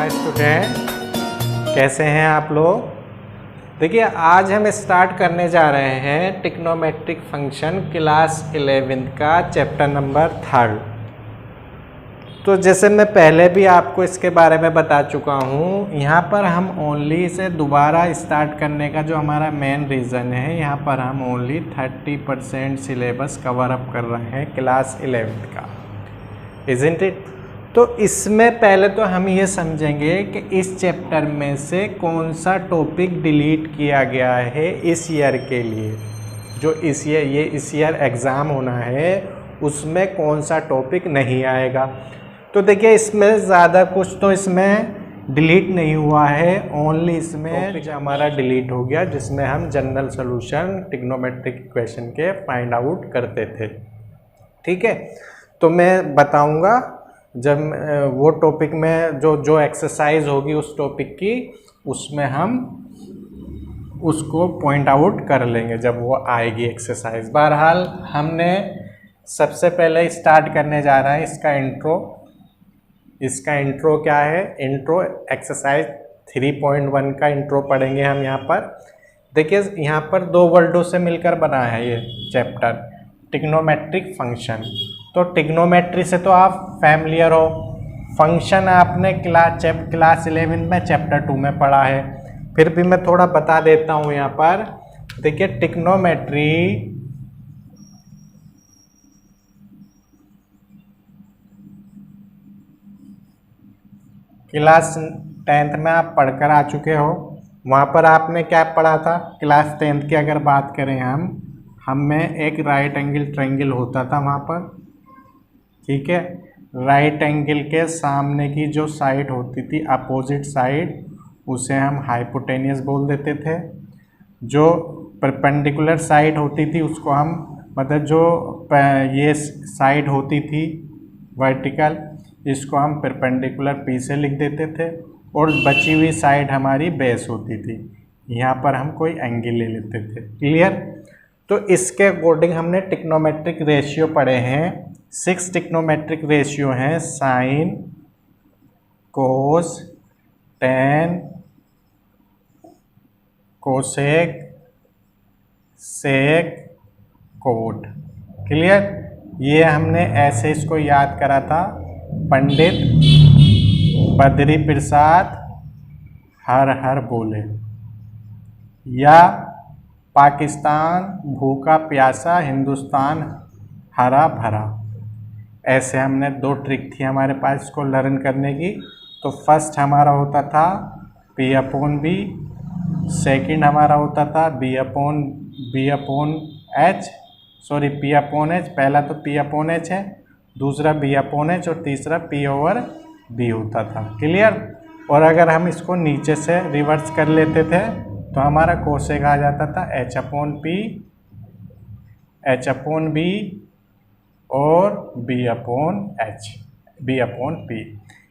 नमस्कार स्टूडेंट, कैसे हैं आप लोग। देखिए आज हम स्टार्ट करने जा रहे हैं ट्रिग्नोमेट्रिक फंक्शन क्लास 11th का चैप्टर नंबर 3। तो जैसे मैं पहले भी आपको इसके बारे में बता चुका हूँ, यहाँ पर हम ओनली इसे दोबारा स्टार्ट करने का जो हमारा मेन रीज़न है, यहाँ पर हम ओनली 30% सिलेबस कवर अप कर रहे हैं क्लास 11th का, इज़न्ट इट। तो इसमें पहले तो हम ये समझेंगे कि इस चैप्टर में से कौन सा टॉपिक डिलीट किया गया है इस ईयर के लिए, जो इस ईयर एग्ज़ाम होना है उसमें कौन सा टॉपिक नहीं आएगा। तो देखिए इसमें ज़्यादा कुछ तो इसमें डिलीट नहीं हुआ है, ओनली इसमें टॉपिक हमारा डिलीट हो गया जिसमें हम जनरल सॉल्यूशन ट्रिग्नोमेट्रिक इक्वेशन के फाइंड आउट करते थे। ठीक है, तो मैं बताऊंगा जब वो टॉपिक में जो एक्सरसाइज होगी उस टॉपिक की, उसमें हम उसको पॉइंट आउट कर लेंगे जब वो आएगी एक्सरसाइज। बहरहाल हमने सबसे पहले स्टार्ट करने जा रहा है इसका इंट्रो। इसका इंट्रो क्या है? इंट्रो एक्सरसाइज 3.1 का इंट्रो पढ़ेंगे हम। यहाँ पर देखिए, यहाँ पर दो वर्डों से मिलकर बना है ये चैप्टर, ट्रिग्नोमेट्रिक फंक्शन। तो ट्रिग्नोमेट्री से तो आप फैमिलियर हो, फंक्शन आपने क्लास 11 में चैप्टर 2 में पढ़ा है। फिर भी मैं थोड़ा बता देता हूँ यहाँ पर। देखिए ट्रिग्नोमेट्री क्लास 10th में आप पढ़कर आ चुके हो। वहाँ पर आपने क्या पढ़ा था? क्लास 10th की अगर बात करें हम में एक राइट एंगल ट्रायंगल होता था वहाँ पर। ठीक है, राइट एंगल के सामने की जो साइड होती थी, अपोजिट साइड, उसे हम हाइपोटेनियस बोल देते थे। जो परपेंडिकुलर साइड होती थी उसको हम, मतलब जो ये साइड होती थी वर्टिकल, इसको हम परपेंडिकुलर पी से लिख देते थे, और बची हुई साइड हमारी बेस होती थी। यहाँ पर हम कोई एंगल ले लेते थे। क्लियर? तो इसके अकॉर्डिंग हमने ट्रिग्नोमेट्रिक रेशियो पढ़े हैं। 6 ट्रिग्नोमेट्रिक रेशियो हैं: साइन, कोस, टेन, कोसेक, सेक, कोट। क्लियर? ये हमने ऐसे इसको याद करा था पंडित बद्री प्रसाद हर हर बोले, या पाकिस्तान भूखा प्यासा हिंदुस्तान हरा भरा। ऐसे हमने दो ट्रिक थी हमारे पास इसको लर्न करने की। तो फर्स्ट हमारा होता था P/B, सेकंड हमारा होता था B/H, सॉरी P/H। पहला तो P/H है, दूसरा B/H, और तीसरा P/B होता था। क्लियर? और अगर हम इसको नीचे से रिवर्स कर लेते थे तो हमारा कोसेक आ जाता था H/P और B/P।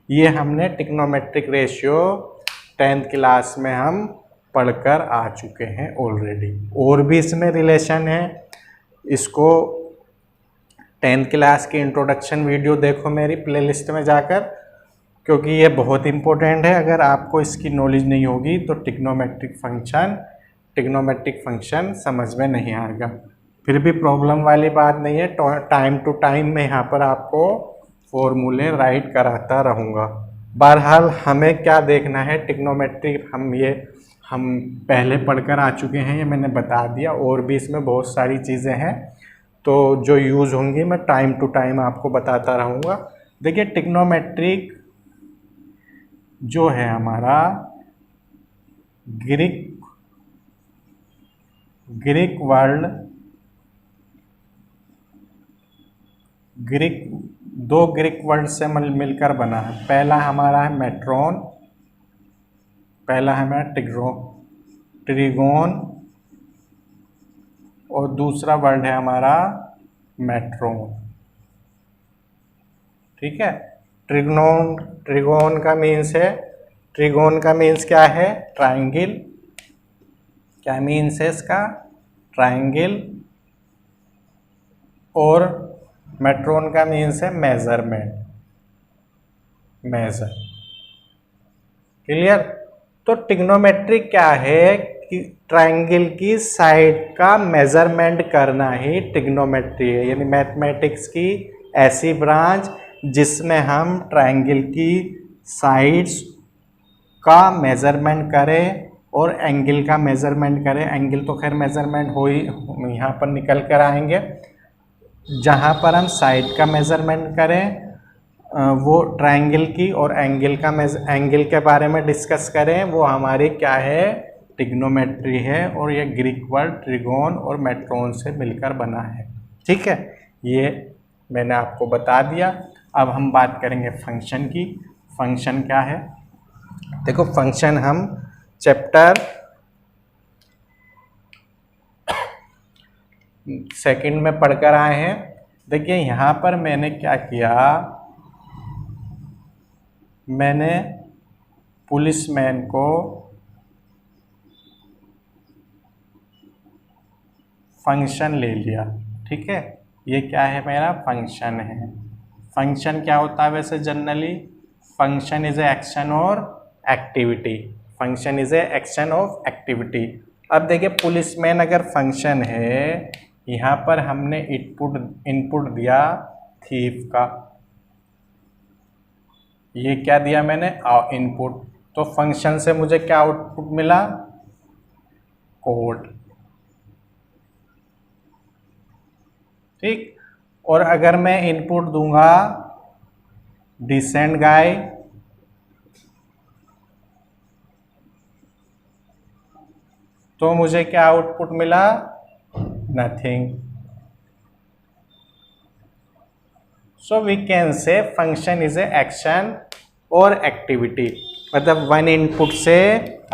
ये हमने ट्रिग्नोमेट्रिक रेशियो 10th क्लास में हम पढ़कर आ चुके हैं ऑलरेडी। और भी इसमें रिलेशन है, इसको 10th क्लास की इंट्रोडक्शन वीडियो देखो मेरी प्लेलिस्ट में जाकर, क्योंकि ये बहुत इंपॉर्टेंट है। अगर आपको इसकी नॉलेज नहीं होगी तो ट्रिग्नोमेट्रिक फंक्शन समझ में नहीं आएगा। फिर भी प्रॉब्लम वाली बात नहीं है, टाइम टू टाइम मैं यहाँ पर आपको फॉर्मूले राइट कराता रहूँगा। बहरहाल हमें क्या देखना है, ट्रिग्नोमेट्री हम पहले पढ़कर आ चुके हैं, ये मैंने बता दिया। और भी इसमें बहुत सारी चीज़ें हैं तो जो यूज़ होंगी मैं टाइम टू टाइम आपको बताता रहूँगा। देखिए ट्रिग्नोमेट्रिक जो है हमारा दो ग्रीक वर्ड से मिलकर बना है। पहला हमारा है मेट्रोन, पहला है हमारा ट्रिगोन, और दूसरा वर्ड है हमारा मेट्रोन। ठीक है, ट्रिगोन का मीन्स क्या है? ट्रायंगल। क्या मीन्स है इसका? ट्रायंगल। और मेट्रोन का मीन्स है मेजर। क्लियर। तो ट्रिग्नोमेट्री क्या है कि ट्रायंगल की साइड का मेजरमेंट करना ही ट्रिग्नोमेट्री है, यानी मैथमेटिक्स की ऐसी ब्रांच जिसमें हम ट्रायंगल की साइड्स का मेजरमेंट करें और एंगल का मेजरमेंट करें। एंगल तो खैर मेजरमेंट हो ही यहाँ पर निकल कर आएंगे। जहाँ पर हम साइड का मेजरमेंट करें वो ट्रायंगल की, और एंगल के बारे में डिस्कस करें, वो हमारी क्या है, ट्रिग्नोमेट्री है। और ये ग्रीक वर्ड ट्रिगोन और मेट्रोन से मिलकर बना है। ठीक है, ये मैंने आपको बता दिया। अब हम बात करेंगे फंक्शन की। फंक्शन क्या है? देखो, फंक्शन हम चैप्टर सेकंड में पढ़कर आए हैं। देखिए यहाँ पर मैंने क्या किया, मैंने पुलिसमैन को फंक्शन ले लिया। ठीक है, ये क्या है, मेरा फंक्शन है। फंक्शन क्या होता है वैसे generally? Function is a action और activity. Function is a action of activity. अब देखिए, पुलिसमैन अगर फंक्शन है, यहाँ पर हमने इनपुट दिया थीफ का, ये क्या दिया मैंने, इनपुट। तो फंक्शन से मुझे क्या आउटपुट मिला, कोड। ठीक, और अगर मैं इनपुट दूंगा डिसेंट गाय, तो मुझे क्या आउटपुट मिला, nothing. So we can say function is a action और एक्टिविटी। मतलब वन इनपुट से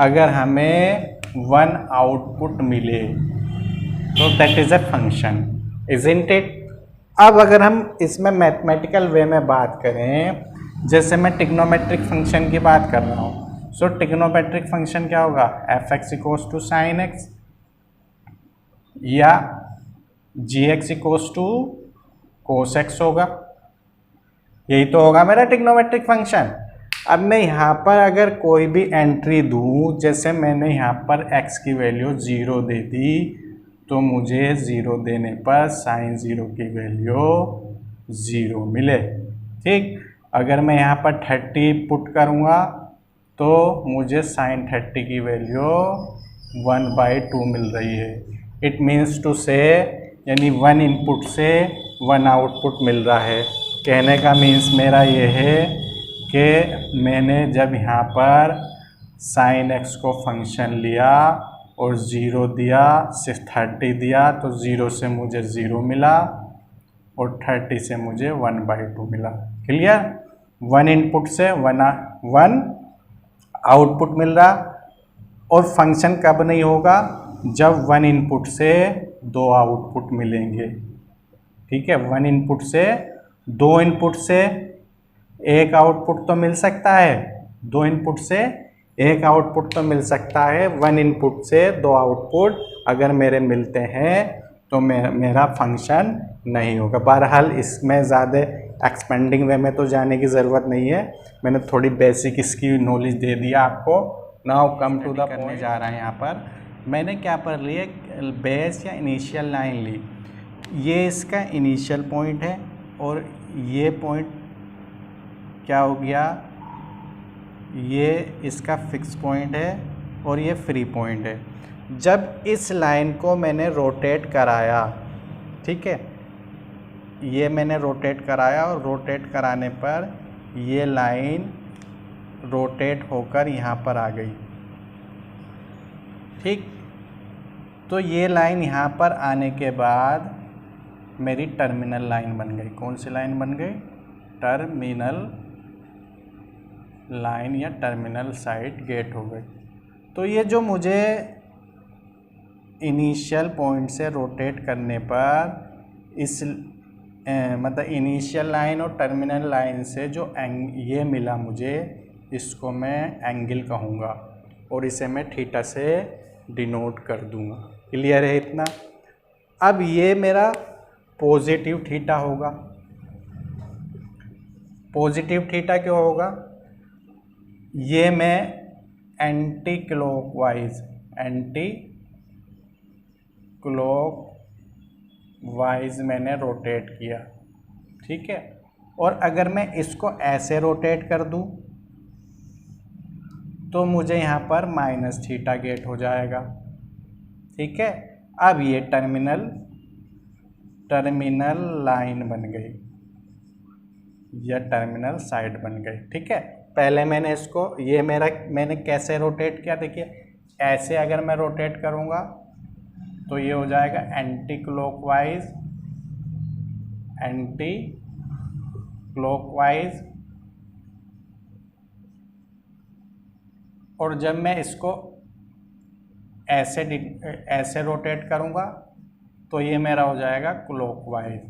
अगर हमें वन आउटपुट मिले तो that is a function, isn't it. अब अगर हम इसमें मैथमेटिकल वे में बात करें, जैसे मैं ट्रिग्नोमेट्रिक फंक्शन की बात कर रहा हूँ, सो ट्रिग्नोमेट्रिक फंक्शन क्या होगा, f x equals to sine x या g x equals to cos x होगा। यही तो होगा मेरा ट्रिग्नोमेट्रिक फंक्शन। अब मैं यहाँ पर अगर कोई भी एंट्री दूँ, जैसे मैंने यहाँ पर x की वैल्यू 0 दे दी, तो मुझे 0 देने पर साइन 0 की वैल्यू 0 मिले। ठीक, अगर मैं यहाँ पर 30 पुट करूँगा तो मुझे साइन 30 की वैल्यू 1/2 मिल रही है। इट मीन्स टू से, यानी वन इनपुट से वन आउटपुट मिल रहा है। कहने का मीन्स मेरा ये है कि मैंने जब यहाँ पर साइन एक्स को फंक्शन लिया और 0 दिया, सिर्फ 30 दिया, तो 0 से मुझे 0 मिला और 30 से मुझे 1/2 मिला। क्लियर? वन इनपुट से वन आउटपुट मिल रहा। और फंक्शन कब नहीं होगा, जब वन इनपुट से 2 आउटपुट मिलेंगे। ठीक है, वन इनपुट से 2 इनपुट से 1 आउटपुट तो मिल सकता है, 2 इनपुट से 1 आउटपुट तो मिल सकता है। वन इनपुट से 2 आउटपुट अगर मेरे मिलते हैं तो मेरा फंक्शन नहीं होगा। बहरहाल इसमें ज़्यादा एक्सपेंडिंग वे में तो जाने की ज़रूरत नहीं है, मैंने थोड़ी बेसिक इसकी नॉलेज दे दिया आपको। Now come to the point जा रहा है। यहाँ पर मैंने क्या पढ़ लिया, बेस या इनिशियल लाइन ली। ये इसका इनिशियल पॉइंट है और ये पॉइंट क्या हो गया, ये इसका फिक्स पॉइंट है और ये फ्री पॉइंट है। जब इस लाइन को मैंने रोटेट कराया, ठीक है, ये मैंने रोटेट कराया और रोटेट कराने पर ये लाइन रोटेट होकर यहाँ पर आ गई। ठीक, तो ये लाइन यहाँ पर आने के बाद मेरी टर्मिनल लाइन बन गई। कौन सी लाइन बन गई, टर्मिनल लाइन या टर्मिनल साइड गेट हो गई। तो ये जो मुझे इनिशियल पॉइंट से रोटेट करने पर इस मतलब इनिशियल लाइन और टर्मिनल लाइन से जो ये मिला मुझे, इसको मैं एंगल कहूँगा और इसे मैं थीटा से डिनोट कर दूँगा। क्लियर है इतना? अब ये मेरा पॉजिटिव थीटा होगा। पॉजिटिव थीटा क्यों होगा, ये मैं एंटी क्लॉकवाइज मैंने रोटेट किया, ठीक है। और अगर मैं इसको ऐसे रोटेट कर दूं तो मुझे यहाँ पर -θ गेट हो जाएगा, ठीक है। अब ये टर्मिनल लाइन बन गई या टर्मिनल साइड बन गई, ठीक है। पहले मैंने इसको मैंने कैसे रोटेट किया, देखिए ऐसे अगर मैं रोटेट करूँगा तो ये हो जाएगा एंटी क्लॉकवाइज। और जब मैं इसको ऐसे रोटेट करूँगा तो ये मेरा हो जाएगा क्लॉकवाइज,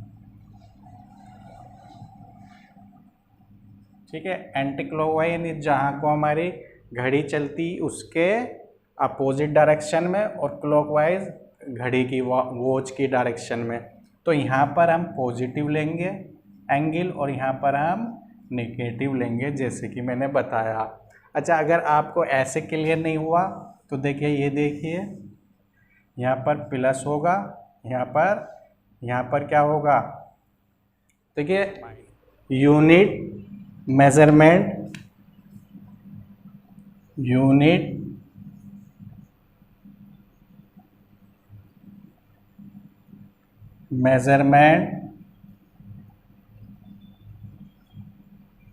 ठीक है। एंटी क्लॉकवाइज यानी जहाँ को हमारी घड़ी चलती उसके अपोजिट डायरेक्शन में, और क्लॉकवाइज घड़ी की वॉच की डायरेक्शन में। तो यहाँ पर हम पॉजिटिव लेंगे एंगल और यहाँ पर हम नेगेटिव लेंगे, जैसे कि मैंने बताया। अच्छा, अगर आपको ऐसे क्लियर नहीं हुआ तो देखिए, ये देखिए यहाँ पर प्लस होगा, यहाँ पर क्या होगा, देखिए unit measurement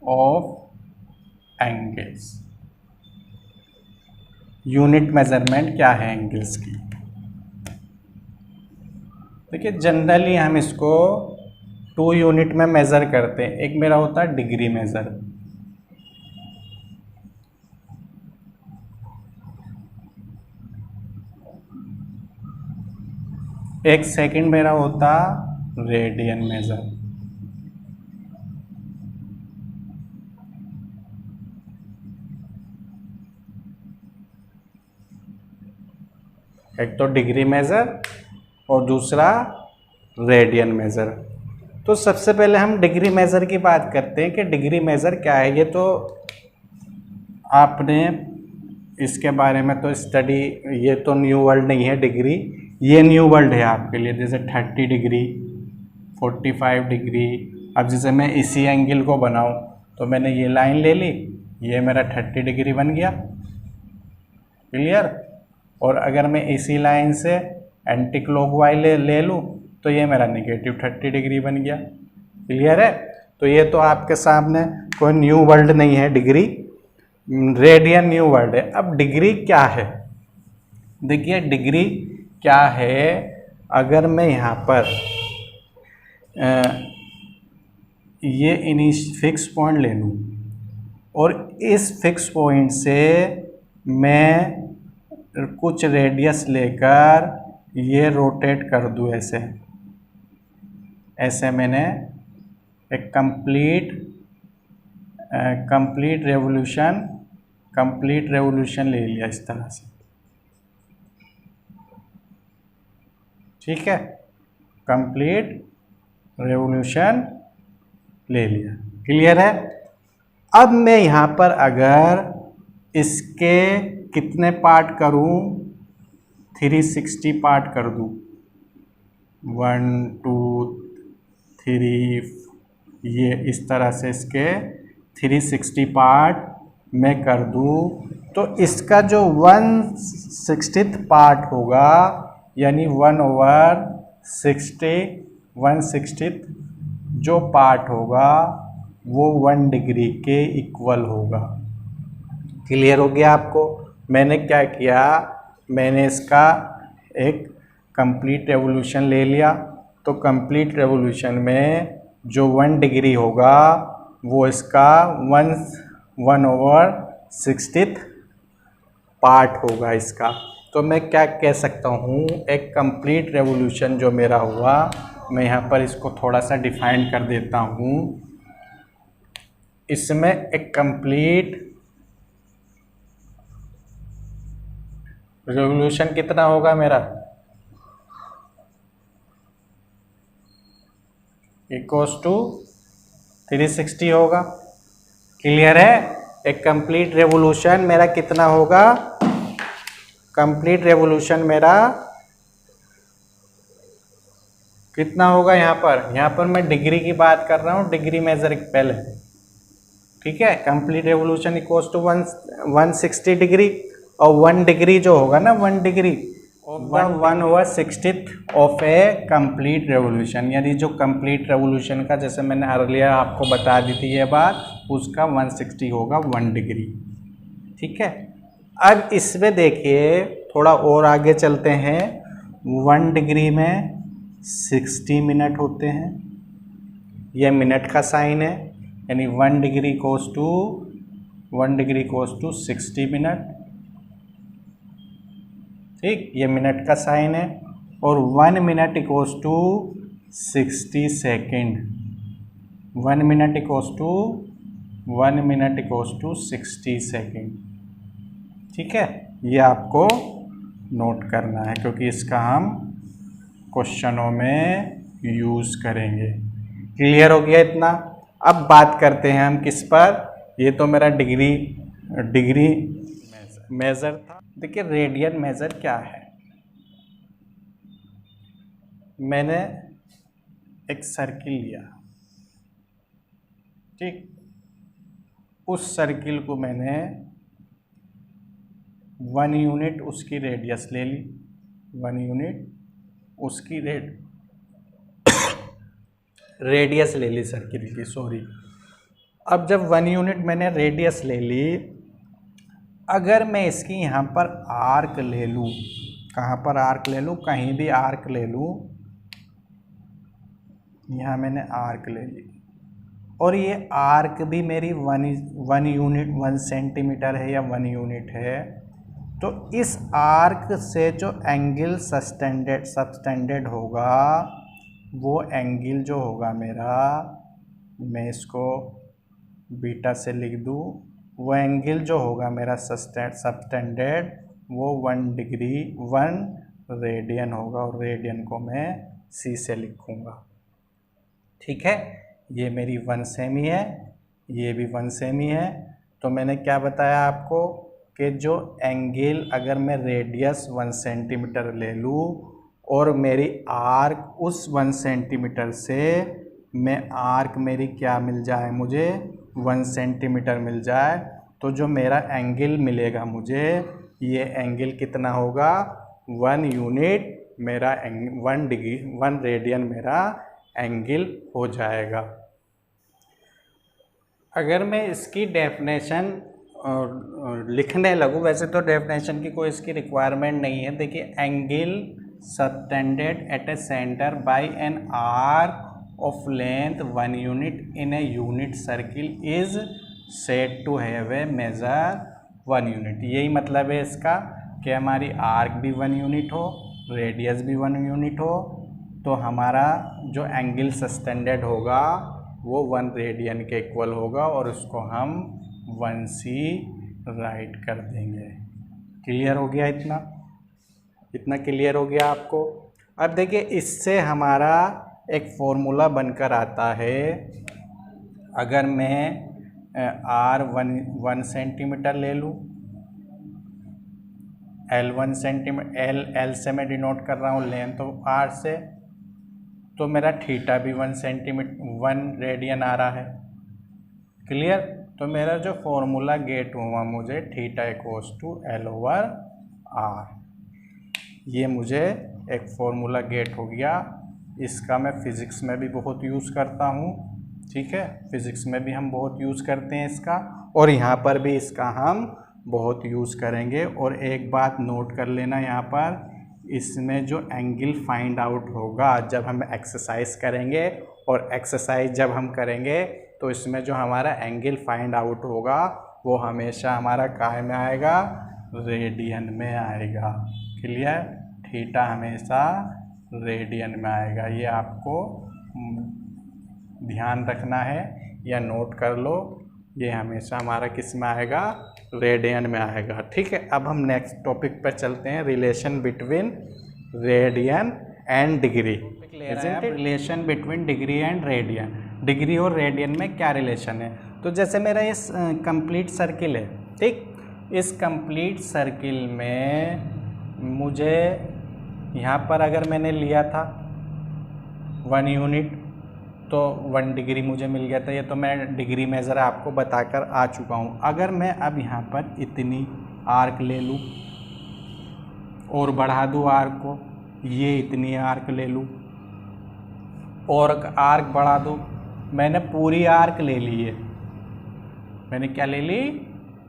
of angles. Unit measurement क्या है एंगल्स की, देखिए जनरली हम इसको 2 यूनिट में मेज़र करते हैं। एक मेरा होता है डिग्री मेज़र, एक सेकंड मेरा होता रेडियन मेज़र। एक तो डिग्री मेज़र और दूसरा रेडियन मेज़र। तो सबसे पहले हम डिग्री मेज़र की बात करते हैं कि डिग्री मेज़र क्या है। ये तो आपने इसके बारे में तो स्टडी, ये तो न्यू वर्ल्ड नहीं है डिग्री, ये न्यू वर्ल्ड है आपके लिए। जैसे 30 डिग्री, 45 डिग्री। अब जैसे मैं इसी एंगल को बनाऊं तो मैंने ये लाइन ले ली, ये मेरा 30 डिग्री बन गया, क्लियर। और अगर मैं इसी लाइन से एंटी क्लॉकवाइज ले लूँ तो ये मेरा -30 डिग्री बन गया, क्लियर है। तो ये तो आपके सामने कोई न्यू वर्ल्ड नहीं है डिग्री, रेडियन न्यू वर्ल्ड है। अब डिग्री क्या है, देखिए डिग्री क्या है। अगर मैं यहाँ पर ये फिक्स पॉइंट ले लूँ और इस फिक्स पॉइंट से मैं कुछ रेडियस लेकर ये रोटेट कर दूँ, ऐसे मैंने एक कंप्लीट रेवोल्यूशन ले लिया इस तरह से, ठीक है। कंप्लीट रेवोल्यूशन ले लिया, क्लियर है। अब मैं यहाँ पर अगर इसके कितने पार्ट करूँ, 360 पार्ट कर दूँ, 1 2 3, ये इस तरह से इसके 360 पार्ट मैं कर दूँ, तो इसका जो 1/60 पार्ट होगा, यानी 1/60 जो पार्ट होगा वो 1 डिग्री के इक्वल होगा। क्लियर हो गया आपको। मैंने क्या किया, मैंने इसका एक कंप्लीट रेवोल्यूशन ले लिया। तो कंप्लीट रेवोल्यूशन में जो 1 डिग्री होगा वो इसका 1/60 पार्ट होगा इसका। तो मैं क्या कह सकता हूँ, एक कंप्लीट रेवोल्यूशन जो मेरा हुआ, मैं यहाँ पर इसको थोड़ा सा डिफाइन कर देता हूँ। इसमें एक कंप्लीट रेवोल्यूशन कितना होगा मेरा, इक्वल्स टू 360 होगा, क्लियर है। एक कंप्लीट रेवोल्यूशन मेरा कितना होगा, कंप्लीट रेवोल्यूशन मेरा कितना होगा, यहाँ पर मैं डिग्री की बात कर रहा हूँ, डिग्री मेजर पहले, ठीक है। Complete revolution equals to 160 degree, और 1 डिग्री जो होगा ना, 1 degree 1/60 of a complete revolution, यानी जो कंप्लीट रेवोल्यूशन का, जैसे मैंने अर्लियर आपको बता दी थी ये बात, उसका 160 होगा 1 डिग्री, ठीक है। अब इसमें देखिए थोड़ा और आगे चलते हैं, 1 डिग्री में 60 मिनट होते हैं, ये मिनट का साइन है, यानी 1 डिग्री कोस टू 60 मिनट, ठीक, ये मिनट का साइन है। और 1 minute equals to 60 second, 1 minute equals to 60 second, ठीक है। ये आपको नोट करना है क्योंकि इसका हम क्वेश्चनों में यूज़ करेंगे। क्लियर हो गया इतना। अब बात करते हैं हम किस पर, ये तो मेरा डिग्री मेज़र था। देखिए रेडियन मेज़र क्या है, मैंने एक सर्किल लिया, ठीक, उस सर्किल को मैंने 1 यूनिट उसकी रेडियस ले ली, 1 यूनिट उसकी रेडियस ले ली सर्किल की, सॉरी। अब जब 1 यूनिट मैंने रेडियस ले ली, अगर मैं इसकी यहाँ पर आर्क ले लूँ, कहाँ पर आर्क ले लूँ, कहीं भी आर्क ले लूँ, यहाँ मैंने आर्क ले ली, और ये आर्क भी मेरी 1 यूनिट 1 सेंटीमीटर है या 1 यूनिट है, तो इस आर्क से जो एंगल सबटेंडेड होगा, वो एंगल जो होगा मेरा, मैं इसको बीटा से लिख दूँ, वो एंगल जो होगा मेरा सबटेंडेड, वो 1 रेडियन होगा, और रेडियन को मैं C से लिखूँगा, ठीक है। ये मेरी 1 सेमी है, ये भी 1 सेमी है। तो मैंने क्या बताया आपको कि जो एंगल, अगर मैं रेडियस 1 सेंटीमीटर ले लूँ और मेरी आर्क उस 1 सेंटीमीटर से, मैं आर्क मेरी क्या मिल जाए, मुझे 1 सेंटीमीटर मिल जाए, तो जो मेरा एंगल मिलेगा मुझे, ये एंगल कितना होगा, 1 यूनिट मेरा 1 रेडियन मेरा एंगल हो जाएगा। अगर मैं इसकी डेफिनेशन लिखने लगूँ, वैसे तो डेफिनेशन की कोई इसकी रिक्वायरमेंट नहीं है। देखिए, angle subtended at a centre by an arc of length 1 unit in a unit circle is said to have a measure 1 unit. यही मतलब है इसका कि हमारी आर्क भी 1 यूनिट हो, रेडियस भी 1 यूनिट हो, तो हमारा जो एंगल सस्टेंडेड होगा वो 1 रेडियन के इक्वल होगा, और उसको हम 1C राइट कर देंगे। क्लियर हो गया इतना क्लियर हो गया आपको। अब देखिए, इससे हमारा एक फॉर्मूला बनकर आता है, अगर मैं R 1 सेंटीमीटर ले लूँ, L 1 सेंटीमीटर, L से मैं डिनोट कर रहा हूँ लेंथ ऑफ R से, तो मेरा थीटा भी 1 रेडियन आ रहा है। क्लियर। तो मेरा जो फॉर्मूला गेट हुआ मुझे, थीटा इक्वल्स टू L/R, ये मुझे एक फॉर्मूला गेट हो गया। इसका मैं फिज़िक्स में भी बहुत यूज़ करता हूँ, ठीक है, फिज़िक्स में भी हम बहुत यूज़ करते हैं इसका, और यहाँ पर भी इसका हम बहुत यूज़ करेंगे। और एक बात नोट कर लेना, यहाँ पर इसमें जो एंगल फाइंड आउट होगा जब हम एक्सरसाइज करेंगे, और एक्सरसाइज जब हम करेंगे तो इसमें जो हमारा एंगल फाइंड आउट होगा वो हमेशा हमारा काय में आएगा, रेडियन में आएगा। क्लियर। थीटा हमेशा रेडियन में आएगा, ये आपको ध्यान रखना है या नोट कर लो, ये हमेशा हमारा किस में आएगा, रेडियन में आएगा। ठीक है। अब हम नेक्स्ट टॉपिक पर चलते हैं, relation between radian and degree. Relation between degree and radian. Degree और रेडियन में क्या रिलेशन है। तो जैसे मेरा ये कंप्लीट सर्किल है, ठीक, इस कंप्लीट सर्किल में मुझे यहाँ पर अगर मैंने लिया था 1 यूनिट तो 1 डिग्री मुझे मिल गया था। ये तो मैं डिग्री मेज़र आपको बताकर आ चुका हूँ। अगर मैं अब यहाँ पर इतनी आर्क ले लूँ और बढ़ा दूँ आर्क को, ये इतनी आर्क ले लूँ और आर्क बढ़ा दूँ, मैंने पूरी आर्क ले ली है। मैंने क्या ले ली?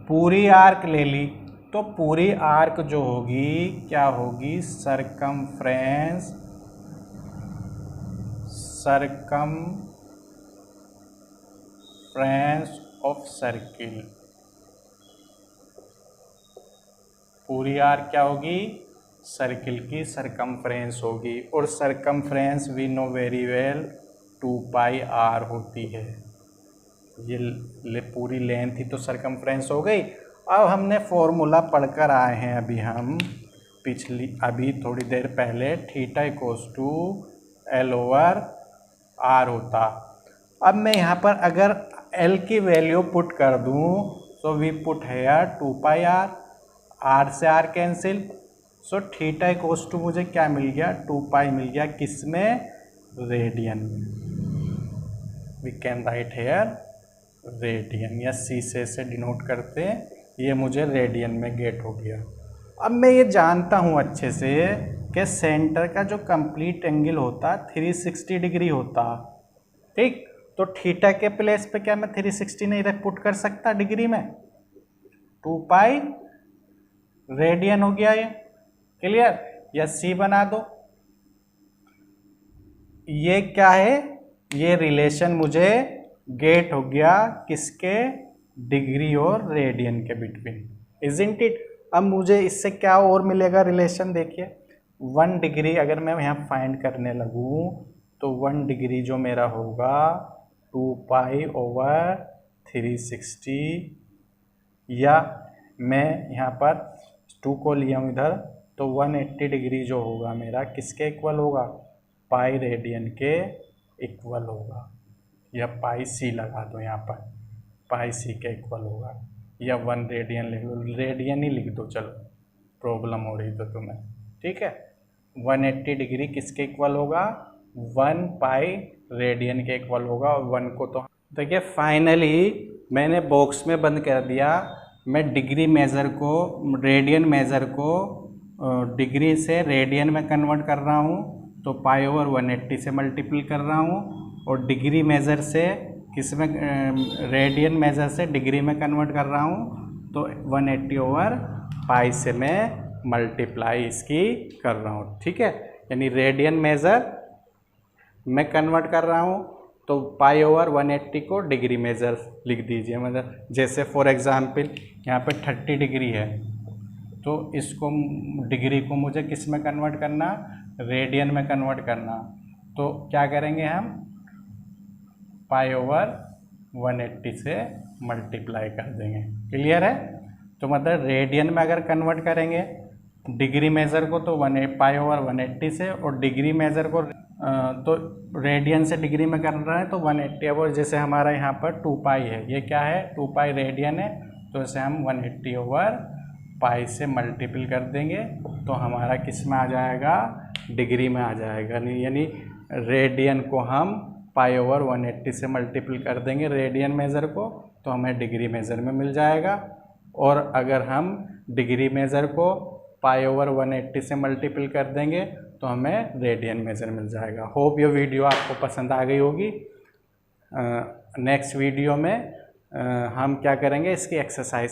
पूरी आर्क ले ली। तो पूरी आर्क जो होगी क्या होगी? Circumference of circle. पूरी आर्क क्या होगी? सर्किल की सरकमफ्रेंस होगी। और circumference we know very well 2 pi R होती है। ये पूरी लेंथ ही तो सरकमफ्रेंस हो गई। अब हमने फॉर्मूला पढ़कर आए हैं अभी थोड़ी देर पहले, theta equals to L over R होता। अब मैं यहाँ पर अगर L की वैल्यू पुट कर दूँ तो we put here 2 pi R, R से R cancel, so theta equals to मुझे क्या मिल गया? 2 पाई मिल गया। किस में? रेडियन में। We can write here radian, या C से डिनोट करते हैं। ये मुझे रेडियन में गेट हो गया। अब मैं ये जानता हूँ अच्छे से कि सेंटर का जो कंप्लीट एंगल होता 360 डिग्री होता, ठीक। तो थीटा के प्लेस पे क्या मैं 360 नहीं रख पुट कर सकता डिग्री में? 2 पाई रेडियन हो गया ये, क्लियर। या C बना दो। ये क्या है? ये रिलेशन मुझे गेट हो गया किसके? डिग्री और रेडियन के बिटवीन, इजंट इट। अब मुझे इससे क्या और मिलेगा रिलेशन? देखिए 1 डिग्री अगर मैं यहाँ फाइंड करने लगूँ तो 1 डिग्री जो मेरा होगा 2 पाई ओवर 360, या मैं यहाँ पर 2 को लिया हूँ इधर, तो 180 डिग्री जो होगा मेरा किसके इक्वल होगा? पाई रेडियन के इक्वल होगा। या पाई C लगा दो यहाँ पर, पाई C के इक्वल होगा, या 1 रेडियन लिख लो, रेडियन ही लिख दो, चलो प्रॉब्लम हो रही तो तुम्हें, ठीक है। 180 डिग्री किसके इक्वल होगा? 1 पाई रेडियन के इक्वल होगा। और 1 को तो देखिए फाइनली मैंने बॉक्स में बंद कर दिया। मैं डिग्री मेज़र को, रेडियन मेज़र को डिग्री से रेडियन में कन्वर्ट कर रहा हूँ, तो पाई ओवर 180 से मल्टीपल कर रहा हूँ। और डिग्री मेज़र से किस में, रेडियन मेज़र से डिग्री में कन्वर्ट कर रहा हूँ, तो 180 ओवर पाई से मैं मल्टीप्लाई इसकी कर रहा हूँ, ठीक है। यानी रेडियन मेज़र मैं कन्वर्ट कर रहा हूँ, तो पाई ओवर 180 को डिग्री मेज़र लिख दीजिए। मतलब जैसे फॉर एग्ज़ाम्पल यहाँ पे 30 डिग्री है, तो इसको डिग्री को मुझे किस में कन्वर्ट करना? रेडियन में कन्वर्ट करना। तो क्या करेंगे हम? पाई ओवर 180 से मल्टीप्लाई कर देंगे, क्लियर है। तो मतलब रेडियन में अगर कन्वर्ट करेंगे डिग्री मेज़र को तो पाई ओवर 180 से, और डिग्री मेज़र को तो रेडियन से डिग्री में कर रहे हैं तो 180 ओवर, जैसे हमारा यहाँ पर 2 पाई है, ये क्या है? 2 पाई रेडियन है, तो इसे हम 180 ओवर पाई से मल्टीपल कर देंगे, तो हमारा किस में आ जाएगा? डिग्री में आ जाएगा। यानी रेडियन को हम पाई ओवर 180 से मल्टीपल कर देंगे रेडियन मेज़र को, तो हमें डिग्री मेज़र में मिल जाएगा। और अगर हम डिग्री मेज़र को पाई ओवर 180 से मल्टीपल कर देंगे तो हमें रेडियन मेज़र मिल जाएगा। होप ये वीडियो आपको पसंद आ गई होगी। नेक्स्ट वीडियो में हम क्या करेंगे? इसकी एक्सरसाइज